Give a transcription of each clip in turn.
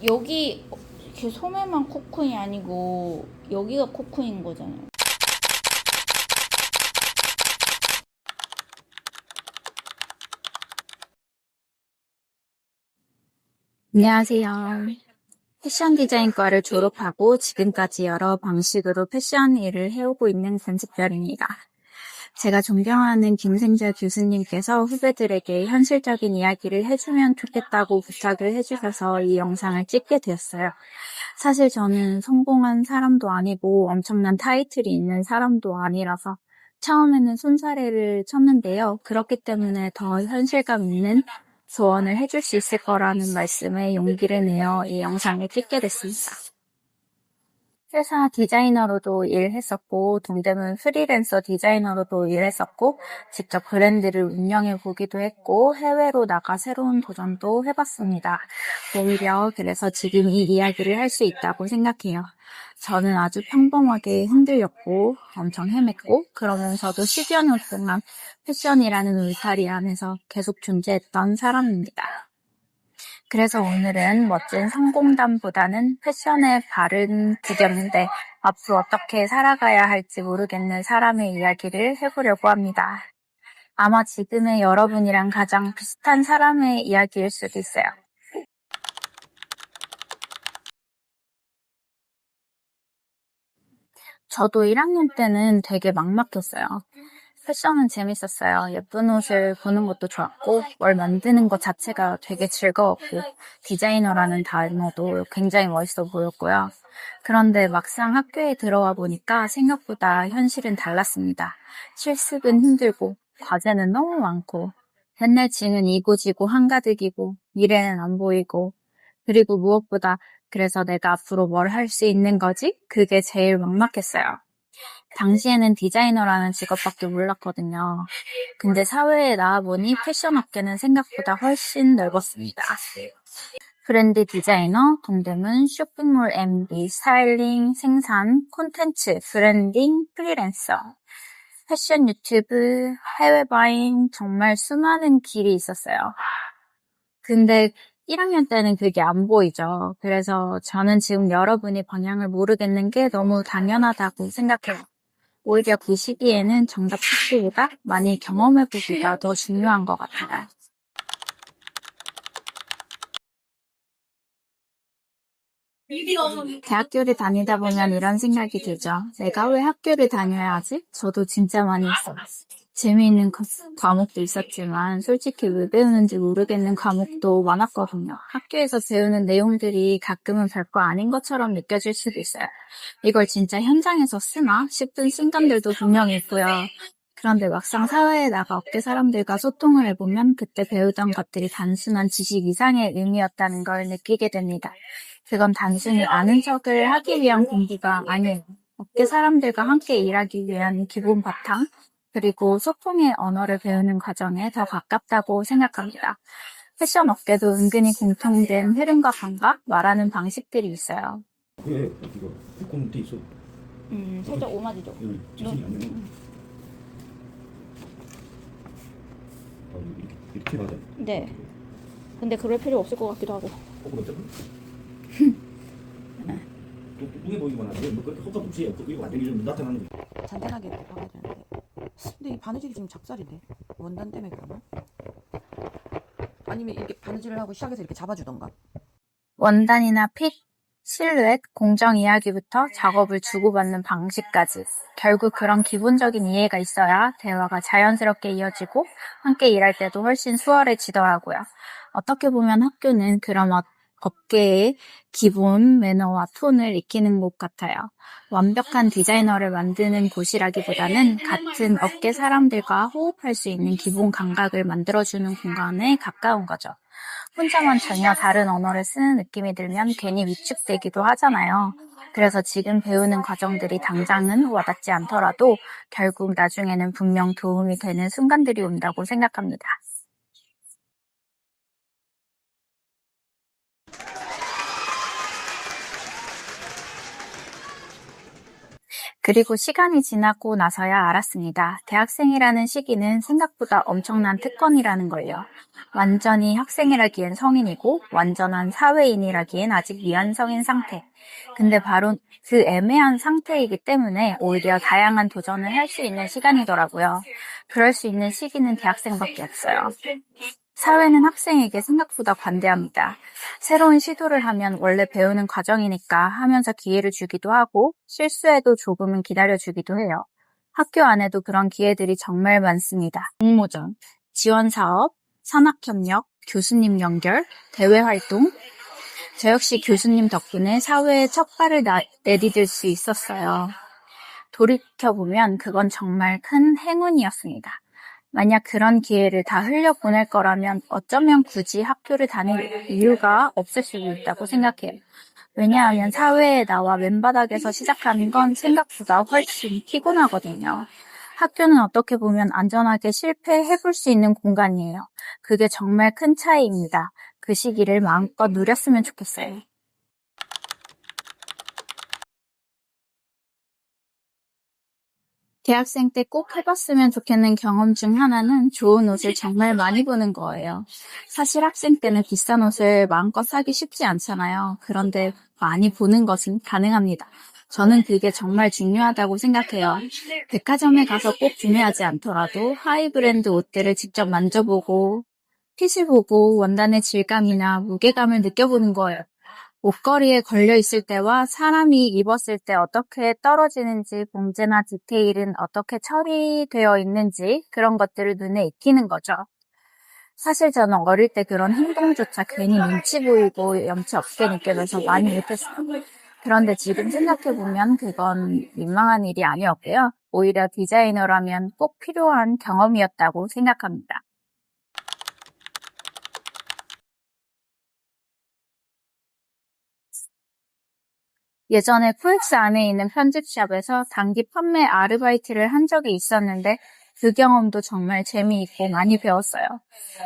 여기 이렇게 소매만 코쿤이 아니고 여기가 코쿤인 거잖아요. 안녕하세요. 패션 디자인과를 졸업하고 지금까지 여러 방식으로 패션 일을 해오고 있는 관습별입니다. 제가 존경하는 김생자 교수님께서 후배들에게 현실적인 이야기를 해주면 좋겠다고 부탁을 해주셔서 이 영상을 찍게 되었어요. 사실 저는 성공한 사람도 아니고 엄청난 타이틀이 있는 사람도 아니라서 처음에는 손사래를 쳤는데요. 그렇기 때문에 더 현실감 있는 조언을 해줄 수 있을 거라는 말씀에 용기를 내어 이 영상을 찍게 됐습니다. 회사 디자이너로도 일했었고, 동대문 프리랜서 디자이너로도 일했었고, 직접 브랜드를 운영해 보기도 했고, 해외로 나가 새로운 도전도 해봤습니다. 오히려 그래서 지금 이 이야기를 할 수 있다고 생각해요. 저는 아주 평범하게 흔들렸고, 엄청 헤맸고, 그러면서도 10여 년 동안 패션이라는 울타리 안에서 계속 존재했던 사람입니다. 그래서 오늘은 멋진 성공담보다는 패션의 발은 디뎠는데 앞으로 어떻게 살아가야 할지 모르겠는 사람의 이야기를 해보려고 합니다. 아마 지금의 여러분이랑 가장 비슷한 사람의 이야기일 수도 있어요. 저도 1학년 때는 되게 막막했어요. 패션은 재밌었어요. 예쁜 옷을 보는 것도 좋았고, 뭘 만드는 것 자체가 되게 즐거웠고, 디자이너라는 단어도 굉장히 멋있어 보였고요. 그런데 막상 학교에 들어와 보니까 생각보다 현실은 달랐습니다. 실습은 힘들고, 과제는 너무 많고, 맨날 지는 이고지고 한가득이고, 미래는 안 보이고, 그리고 무엇보다 그래서 내가 앞으로 뭘 할 수 있는 거지? 그게 제일 막막했어요. 당시에는 디자이너라는 직업밖에 몰랐거든요. 근데 사회에 나와보니 패션 업계는 생각보다 훨씬 넓었습니다. 브랜드 디자이너, 동대문, 쇼핑몰 MD, 스타일링, 생산, 콘텐츠, 브랜딩, 프리랜서, 패션 유튜브, 해외 바잉, 정말 수많은 길이 있었어요. 근데 1학년 때는 그게 안 보이죠. 그래서 저는 지금 여러분이 방향을 모르겠는 게 너무 당연하다고 생각해요. 오히려 그 시기에는 정답 찾기보다 많이 경험해보기가 더 중요한 것 같아요. 대학교를 다니다 보면 이런 생각이 들죠. 내가 왜 학교를 다녀야 하지? 저도 진짜 많이 했어요. 재미있는 과목도 있었지만 솔직히 왜 배우는지 모르겠는 과목도 많았거든요. 학교에서 배우는 내용들이 가끔은 별거 아닌 것처럼 느껴질 수도 있어요. 이걸 진짜 현장에서 쓰나 싶은 순간들도 분명히 있고요. 그런데 막상 사회에 나가 업계 사람들과 소통을 해보면 그때 배우던 것들이 단순한 지식 이상의 의미였다는 걸 느끼게 됩니다. 그건 단순히 아는 척을 하기 위한 공부가 아니에요. 업계 사람들과 함께 일하기 위한 기본 바탕, 그리고 소통의 언어를 배우는 과정에 더 가깝다고 생각합니다. 패션 업계도 은근히 공통된 흐름과 감각, 말하는 방식들이 있어요. 왜 이거 조금 돼 있어? 살짝 오마지죠? 직선이 아니야. 이렇게 맞아. 네. 근데 그럴 필요 없을 것 같기도 하고. 그렇죠? 또 뚱뚱해 보이거나 뭐 그렇게 헛것없이 이거 완전히 좀 나타나는 거. 잔잔하게 이렇게 박아야 되는데. 근데 이 바느질이 지금 작살인데 원단 때문에 그러나? 아니면 이렇게 바느질을 하고 시작해서 이렇게 잡아주던가. 원단이나 핏, 실루엣, 공정 이야기부터 작업을 주고받는 방식까지 결국 그런 기본적인 이해가 있어야 대화가 자연스럽게 이어지고 함께 일할 때도 훨씬 수월해지더라고요. 어떻게 보면 학교는 그런 업계의 기본 매너와 톤을 익히는 곳 같아요. 완벽한 디자이너를 만드는 곳이라기보다는 같은 업계 사람들과 호흡할 수 있는 기본 감각을 만들어주는 공간에 가까운 거죠. 혼자만 전혀 다른 언어를 쓰는 느낌이 들면 괜히 위축되기도 하잖아요. 그래서 지금 배우는 과정들이 당장은 와닿지 않더라도 결국 나중에는 분명 도움이 되는 순간들이 온다고 생각합니다. 그리고 시간이 지나고 나서야 알았습니다. 대학생이라는 시기는 생각보다 엄청난 특권이라는 걸요. 완전히 학생이라기엔 성인이고 완전한 사회인이라기엔 아직 미완성인 상태. 근데 바로 그 애매한 상태이기 때문에 오히려 다양한 도전을 할 수 있는 시간이더라고요. 그럴 수 있는 시기는 대학생밖에 없어요. 사회는 학생에게 생각보다 관대합니다. 새로운 시도를 하면 원래 배우는 과정이니까 하면서 기회를 주기도 하고 실수해도 조금은 기다려주기도 해요. 학교 안에도 그런 기회들이 정말 많습니다. 공모전, 지원사업, 산학협력, 교수님 연결, 대외활동. 저 역시 교수님 덕분에 사회에 첫 발을 내디딜 수 있었어요. 돌이켜보면 그건 정말 큰 행운이었습니다. 만약 그런 기회를 다 흘려보낼 거라면 어쩌면 굳이 학교를 다닐 이유가 없을 수도 있다고 생각해요. 왜냐하면 사회에 나와 맨바닥에서 시작하는 건 생각보다 훨씬 피곤하거든요. 학교는 어떻게 보면 안전하게 실패해볼 수 있는 공간이에요. 그게 정말 큰 차이입니다. 그 시기를 마음껏 누렸으면 좋겠어요. 대학생 때 꼭 해봤으면 좋겠는 경험 중 하나는 좋은 옷을 정말 많이 보는 거예요. 사실 학생 때는 비싼 옷을 마음껏 사기 쉽지 않잖아요. 그런데 많이 보는 것은 가능합니다. 저는 그게 정말 중요하다고 생각해요. 백화점에 가서 꼭 구매하지 않더라도 하이브랜드 옷들을 직접 만져보고 핏을 보고 원단의 질감이나 무게감을 느껴보는 거예요. 옷걸이에 걸려 있을 때와 사람이 입었을 때 어떻게 떨어지는지, 봉제나 디테일은 어떻게 처리되어 있는지 그런 것들을 눈에 익히는 거죠. 사실 저는 어릴 때 그런 행동조차 괜히 눈치 보이고 염치 없게 느껴져서 많이 못했어요. 그런데 지금 생각해보면 그건 민망한 일이 아니었고요. 오히려 디자이너라면 꼭 필요한 경험이었다고 생각합니다. 예전에 코엑스 안에 있는 편집샵에서 단기 판매 아르바이트를 한 적이 있었는데 그 경험도 정말 재미있고 많이 배웠어요.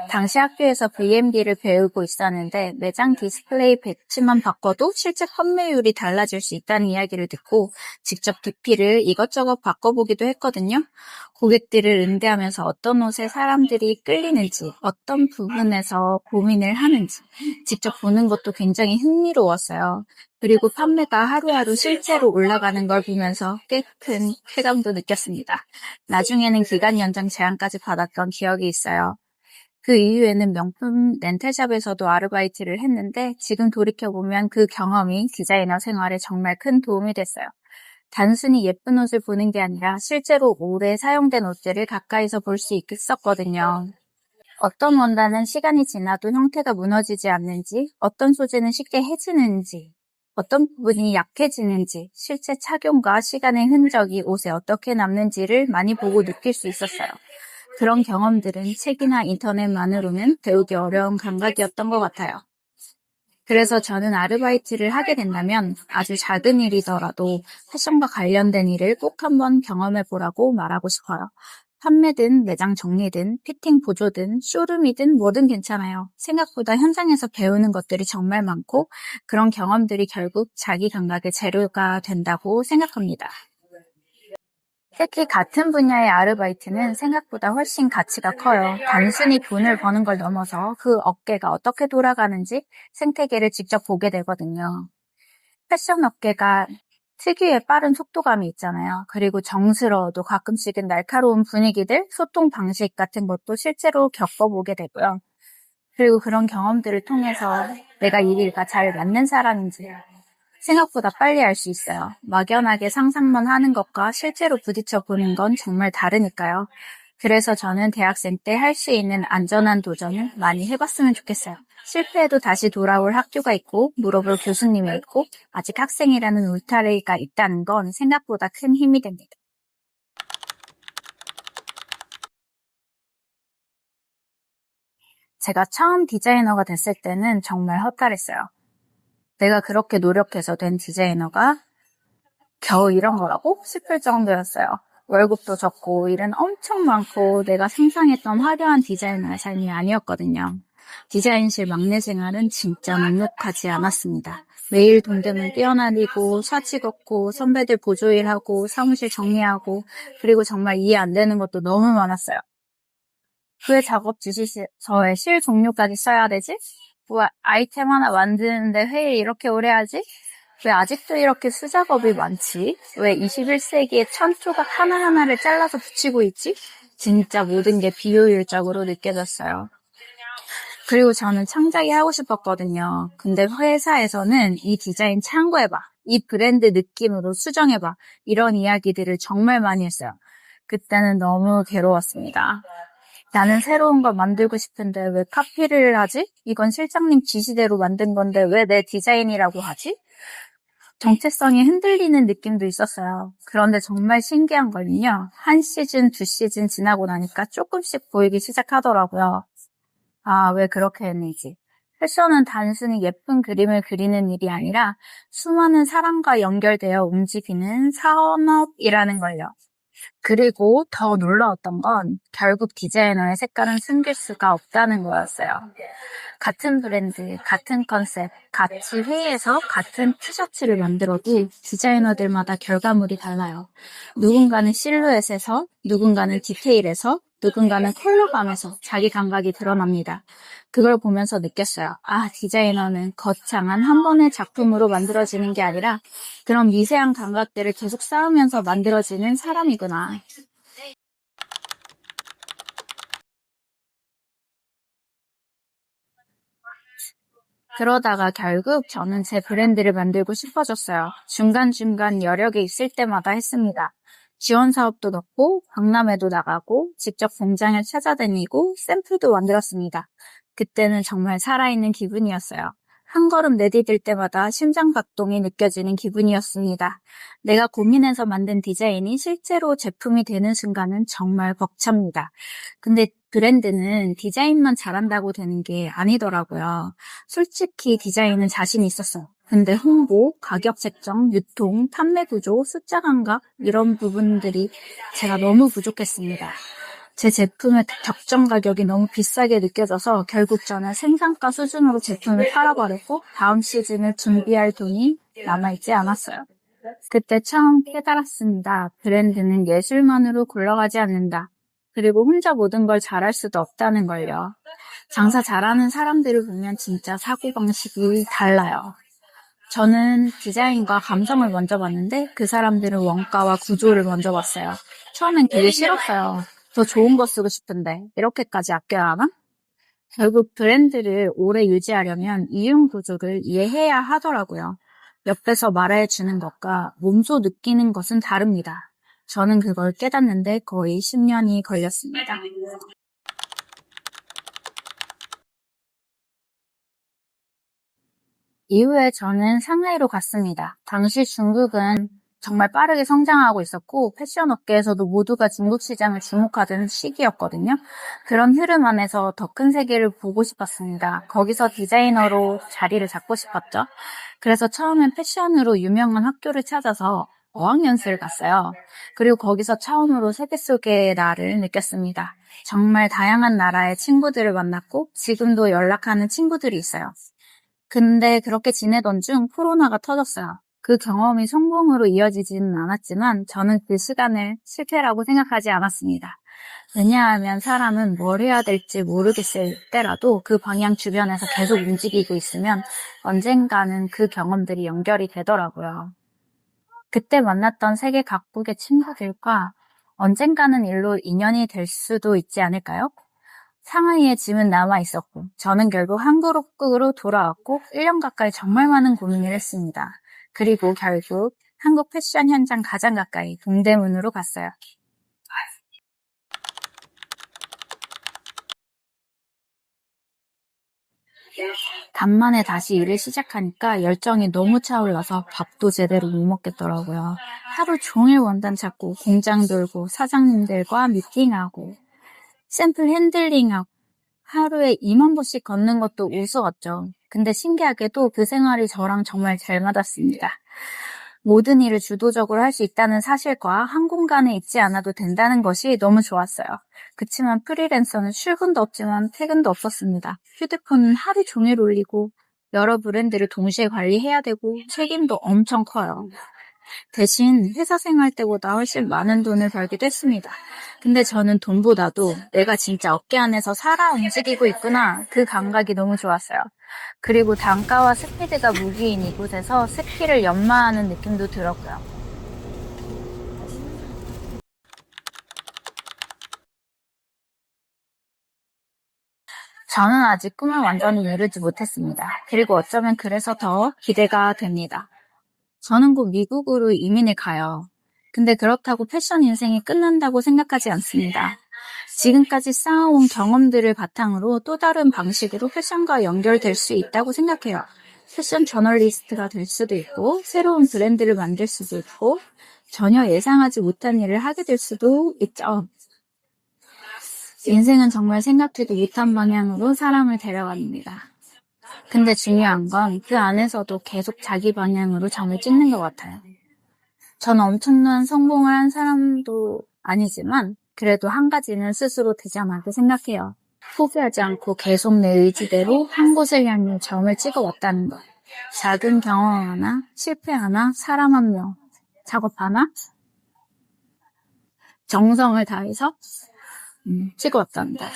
당시 학교에서 VMD를 배우고 있었는데 매장 디스플레이 배치만 바꿔도 실제 판매율이 달라질 수 있다는 이야기를 듣고 직접 DP를 이것저것 바꿔보기도 했거든요. 고객들을 응대하면서 어떤 옷에 사람들이 끌리는지, 어떤 부분에서 고민을 하는지 직접 보는 것도 굉장히 흥미로웠어요. 그리고 판매가 하루하루 실제로 올라가는 걸 보면서 꽤 큰 쾌감도 느꼈습니다. 나중에는 기간 연장 제안까지 받았던 기억이 있어요. 그 이후에는 명품 렌탈샵에서도 아르바이트를 했는데 지금 돌이켜보면 그 경험이 디자이너 생활에 정말 큰 도움이 됐어요. 단순히 예쁜 옷을 보는 게 아니라 실제로 오래 사용된 옷들을 가까이서 볼 수 있었거든요. 어떤 원단은 시간이 지나도 형태가 무너지지 않는지, 어떤 소재는 쉽게 해지는지, 어떤 부분이 약해지는지, 실제 착용과 시간의 흔적이 옷에 어떻게 남는지를 많이 보고 느낄 수 있었어요. 그런 경험들은 책이나 인터넷만으로는 배우기 어려운 감각이었던 것 같아요. 그래서 저는 아르바이트를 하게 된다면 아주 작은 일이더라도 패션과 관련된 일을 꼭 한번 경험해 보라고 말하고 싶어요. 판매든 매장 정리든 피팅 보조든 쇼룸이든 뭐든 괜찮아요. 생각보다 현장에서 배우는 것들이 정말 많고 그런 경험들이 결국 자기 감각의 재료가 된다고 생각합니다. 특히 같은 분야의 아르바이트는 생각보다 훨씬 가치가 커요. 단순히 돈을 버는 걸 넘어서 그 업계가 어떻게 돌아가는지 생태계를 직접 보게 되거든요. 패션 업계가 특유의 빠른 속도감이 있잖아요. 그리고 정스러워도 가끔씩은 날카로운 분위기들, 소통 방식 같은 것도 실제로 겪어보게 되고요. 그리고 그런 경험들을 통해서 내가 이 일과 잘 맞는 사람인지 생각보다 빨리 알 수 있어요. 막연하게 상상만 하는 것과 실제로 부딪혀 보는 건 정말 다르니까요. 그래서 저는 대학생 때 할 수 있는 안전한 도전을 많이 해봤으면 좋겠어요. 실패해도 다시 돌아올 학교가 있고 물어볼 교수님이 있고 아직 학생이라는 울타리가 있다는 건 생각보다 큰 힘이 됩니다. 제가 처음 디자이너가 됐을 때는 정말 허탈했어요. 내가 그렇게 노력해서 된 디자이너가 겨우 이런 거라고 싶을 정도였어요. 월급도 적고 일은 엄청 많고 내가 상상했던 화려한 디자이너의 삶이 아니었거든요. 디자인실 막내 생활은 진짜 녹록하지 않았습니다. 매일 동대문 뛰어다니고 사지 걷고 선배들 보조일하고 사무실 정리하고 그리고 정말 이해 안 되는 것도 너무 많았어요. 왜 작업 지시서에 실 종류까지 써야 되지? 왜 아이템 하나 만드는데 회의 이렇게 오래 하지? 왜 아직도 이렇게 수작업이 많지? 왜 21세기에 천 조각 하나하나를 잘라서 붙이고 있지? 진짜 모든 게 비효율적으로 느껴졌어요. 그리고 저는 창작이 하고 싶었거든요. 근데 회사에서는 이 디자인 참고해봐. 이 브랜드 느낌으로 수정해봐. 이런 이야기들을 정말 많이 했어요. 그때는 너무 괴로웠습니다. 나는 새로운 걸 만들고 싶은데 왜 카피를 하지? 이건 실장님 지시대로 만든 건데 왜 내 디자인이라고 하지? 정체성이 흔들리는 느낌도 있었어요. 그런데 정말 신기한 건요. 한 시즌, 두 시즌 지나고 나니까 조금씩 보이기 시작하더라고요. 아, 왜 그렇게 했는지. 패션은 단순히 예쁜 그림을 그리는 일이 아니라 수많은 사람과 연결되어 움직이는 산업이라는 걸요. 그리고 더 놀라웠던 건 결국 디자이너의 색깔은 숨길 수가 없다는 거였어요. 같은 브랜드, 같은 컨셉, 같이 회의해서 같은 티셔츠를 만들어도 디자이너들마다 결과물이 달라요. 누군가는 실루엣에서, 누군가는 디테일에서, 누군가는 컬러감에서 자기 감각이 드러납니다. 그걸 보면서 느꼈어요. 아, 디자이너는 거창한 한 번의 작품으로 만들어지는 게 아니라 그런 미세한 감각들을 계속 쌓으면서 만들어지는 사람이구나. 그러다가 결국 저는 제 브랜드를 만들고 싶어졌어요. 중간중간 여력이 있을 때마다 했습니다. 지원 사업도 넣고 박람회도 나가고 직접 공장을 찾아다니고 샘플도 만들었습니다. 그때는 정말 살아있는 기분이었어요. 한 걸음 내디딜 때마다 심장박동이 느껴지는 기분이었습니다. 내가 고민해서 만든 디자인이 실제로 제품이 되는 순간은 정말 벅찹니다. 근데 브랜드는 디자인만 잘한다고 되는 게 아니더라고요. 솔직히 디자인은 자신 있었어요. 근데 홍보, 가격 책정, 유통, 판매 구조, 숫자 감각 이런 부분들이 제가 너무 부족했습니다. 제 제품의 적정 가격이 너무 비싸게 느껴져서 결국 저는 생산가 수준으로 제품을 팔아버렸고 다음 시즌을 준비할 돈이 남아있지 않았어요. 그때 처음 깨달았습니다. 브랜드는 예술만으로 굴러가지 않는다. 그리고 혼자 모든 걸 잘할 수도 없다는 걸요. 장사 잘하는 사람들을 보면 진짜 사고방식이 달라요. 저는 디자인과 감성을 먼저 봤는데 그 사람들은 원가와 구조를 먼저 봤어요. 처음엔 되게 싫었어요. 더 좋은 거 쓰고 싶은데 이렇게까지 아껴야 하나? 결국 브랜드를 오래 유지하려면 이윤 구조를 이해해야 하더라고요. 옆에서 말해주는 것과 몸소 느끼는 것은 다릅니다. 저는 그걸 깨닫는데 거의 10년이 걸렸습니다. 이후에 저는 상하이로 갔습니다. 당시 중국은 정말 빠르게 성장하고 있었고 패션 업계에서도 모두가 중국 시장을 주목하던 시기였거든요. 그런 흐름 안에서 더 큰 세계를 보고 싶었습니다. 거기서 디자이너로 자리를 잡고 싶었죠. 그래서 처음엔 패션으로 유명한 학교를 찾아서 어학연수를 갔어요. 그리고 거기서 처음으로 세계 속의 나를 느꼈습니다. 정말 다양한 나라의 친구들을 만났고 지금도 연락하는 친구들이 있어요. 근데 그렇게 지내던 중 코로나가 터졌어요. 그 경험이 성공으로 이어지지는 않았지만 저는 그 시간을 실패라고 생각하지 않았습니다. 왜냐하면 사람은 뭘 해야 될지 모르겠을 때라도 그 방향 주변에서 계속 움직이고 있으면 언젠가는 그 경험들이 연결이 되더라고요. 그때 만났던 세계 각국의 친구들과 언젠가는 일로 인연이 될 수도 있지 않을까요? 상하이에 짐은 남아 있었고 저는 결국 한국으로 돌아왔고 1년 가까이 정말 많은 고민을 했습니다. 그리고 결국 한국 패션 현장 가장 가까이 동대문으로 갔어요. 간만에 다시 일을 시작하니까 열정이 너무 차올라서 밥도 제대로 못 먹겠더라고요. 하루 종일 원단 찾고 공장 돌고 사장님들과 미팅하고 샘플 핸들링하고 하루에 2만 보씩 걷는 것도 우스웠죠. 근데 신기하게도 그 생활이 저랑 정말 잘 맞았습니다. 모든 일을 주도적으로 할 수 있다는 사실과 한 공간에 있지 않아도 된다는 것이 너무 좋았어요. 그치만 프리랜서는 출근도 없지만 퇴근도 없었습니다. 휴대폰은 하루 종일 울리고 여러 브랜드를 동시에 관리해야 되고 책임도 엄청 커요. 대신 회사 생활 때보다 훨씬 많은 돈을 벌기도 했습니다. 근데 저는 돈보다도 내가 진짜 어깨 안에서 살아 움직이고 있구나, 그 감각이 너무 좋았어요. 그리고 단가와 스피드가 무기인 이곳에서 스킬을 연마하는 느낌도 들었고요. 저는 아직 꿈을 완전히 이루지 못했습니다. 그리고 어쩌면 그래서 더 기대가 됩니다. 저는 곧 미국으로 이민을 가요. 근데 그렇다고 패션 인생이 끝난다고 생각하지 않습니다. 지금까지 쌓아온 경험들을 바탕으로 또 다른 방식으로 패션과 연결될 수 있다고 생각해요. 패션 저널리스트가 될 수도 있고, 새로운 브랜드를 만들 수도 있고, 전혀 예상하지 못한 일을 하게 될 수도 있죠. 인생은 정말 생각지도 못한 방향으로 사람을 데려갑니다. 근데 중요한 건 그 안에서도 계속 자기 방향으로 점을 찍는 것 같아요. 저는 엄청난 성공을 한 사람도 아니지만 그래도 한 가지는 스스로 대담하게 생각해요. 포기하지 않고 계속 내 의지대로 한 곳을 향해 점을 찍어왔다는 것. 작은 경험 하나, 실패 하나, 사람 한 명, 작업 하나, 정성을 다해서 찍어왔다는 것.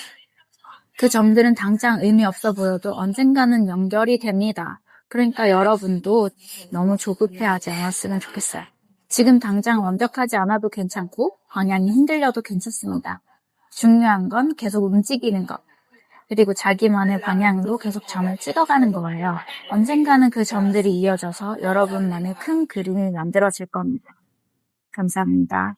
그 점들은 당장 의미 없어 보여도 언젠가는 연결이 됩니다. 그러니까 여러분도 너무 조급해하지 않았으면 좋겠어요. 지금 당장 완벽하지 않아도 괜찮고 방향이 흔들려도 괜찮습니다. 중요한 건 계속 움직이는 것. 그리고 자기만의 방향으로 계속 점을 찍어가는 거예요. 언젠가는 그 점들이 이어져서 여러분만의 큰 그림이 만들어질 겁니다. 감사합니다.